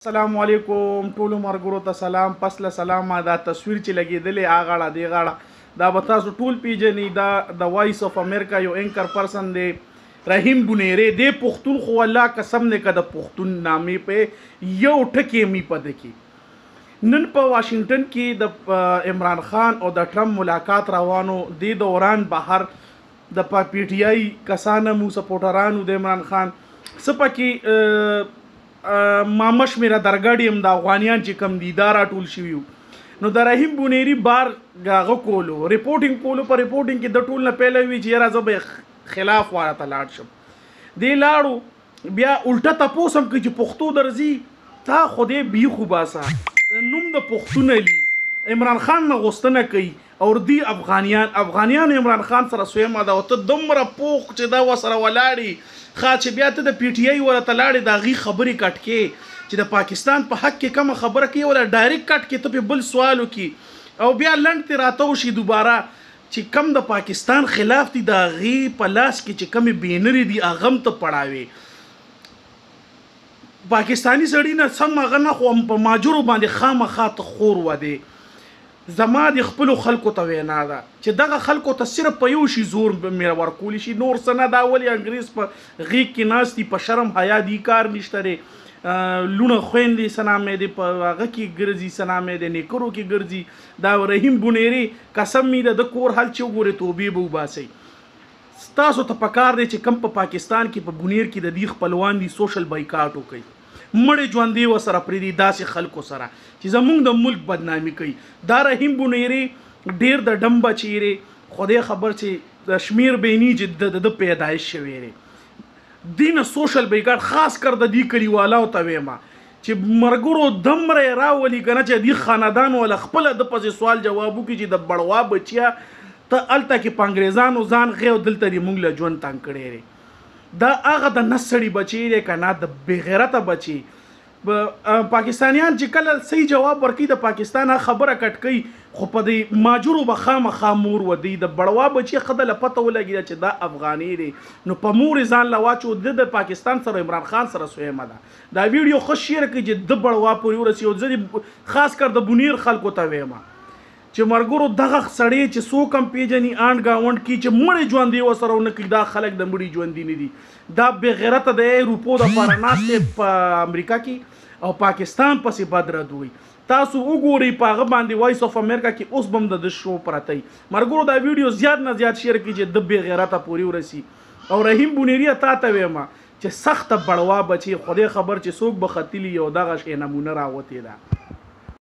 السلام علیکم ټولو مرګرو ته سلام. پس له سلامه دا تصویر چې لګېدلی هغه دی غاړه دا به تاسو ټول پیژنئ. دا د وایس اف امریکا یو انکر پرسن دی رحیم بونیری دی. پښتون خو الله قسم دی که د پښتون نامې په یو ټکي می پده کې. نن په واشنگټن کې د عمران خان او د ټرمپ ملاقات روانو. د دوران بهر د پی ټی آی کسانو مو سپورټرانو د عمران خان سپکې مامش میرا درګاډي هم د افغانیان چې کم دي دا راټول شوي وو. نو د رحیم بونیری بار هغه کولو ریپورټینګ کولو. په ریپورټینګ کې د ټول نه پیله وي چې یاره زه به خلاف واره ته لاړ شم. دی لاړو بیا الټه تپوس هم کوي چې پښتو درځي تا خدای بیخو باسه نوم د پښتون علي عمران خان نه غوښتنه کوي او دی افغانیان عمران خان سره سویمه ده او ته دومره پوخ چې دا ورسره ولاړې چې بیا ته د پی ټی آی ورته لاړې د هغې خبرې کټ کې چې د پاکستان په حق کې کومه خبره کوي ولا ډایرکټ کټ کې ته پې بل سوال وکړي او بیا لنډ ترې راته وشي دوباره چې کم د پاکستان خلاف دي د هغې په لاس کې چې کمې بینرې دي هغه هم ته پړاوې. پاکستاني سړي نه سم هغه نه خو په ماجرو باندې خامخا ته خور ودی. زما د خپلو خلکو ته وینا ده چې دغه خلکو ته صرف په یو شي زور میره ورکولی شي نور څه نه. دا ولې انګریز په غیږ کې ناست دي په شرم حیا دي کار نشته دی. لوڼه خویندې څه نامې دی په هغه کې ګرځي څه نامې دی نیکرو کې ګرځي. دا رحیم بونیری قسم می ده د کور حال چې وګورې توبې به وباسئ. ستاسو ته پکار دی چې کم په پاکستان کې په بونیر کې د دې خپلوان دي سوشل بایکاټ وکړي. مړې ژوندې ورسره پرېږدي داسې خلکو سره چې زمونږ د ملک بدنامي کوي. دا رحیم بونیری ډېر د ډمبه چیرې خدای خبر چې د شمیر بینی چې د پیدایش شوی دی دینه سوشل بایکاټ خاص کر د دې کلیوالو ته ویمه چې مرګرو دمره راولي که نه چې دې خاندان ولا خپله د پسې سوال جواب وکړي چې د بړوا بچیا ته هلته کې په انګریزانو ځان غي او دلته دې موږ له ژوند تنګ کړی دی. دا هغه د نسړي بچی دی که نه د بېغیرته بچی. پاکستانیان چې کله صحیح جواب ورکوي د پاکستان خبره کټ کوي خو په دې ماجرو به خامخا مور ودی. د بړوا بچی ښه د له پته ولګېده چې دا افغاني دی نو په مور یې ځان له واچو د پاکستان سره عمران خان سره سویمه ده. دا ویډیو ښه شیر کړي چې د بړوا پورې ورسي او زه خاص کر د بونیر خلکو ته ویمه چې مرګرو دغه سړی چې څوک هم پیژني آنډ ګاونډ کې چې مړې ژوندې ورسره ونه کړي دا خلک د مړي ژوندي نه دي. دا بېغیرته دی روپو دپاره ناست دی په امریکا کې او پاکستان پسې بد رد وي. تاسو وګورئ په هغه باندې وایس اف امریکا کې اوس به هم د شو پرته مرګرو دا ویډیو زیات نه زیات شیر کړي چې د بېغیرته پورې ورسي. او رحیم بونیری تا ته ویمه چې سخته بړوا بچي خدای خبر چې څوک به ختلي او دغه شی نمونه راوتې ده.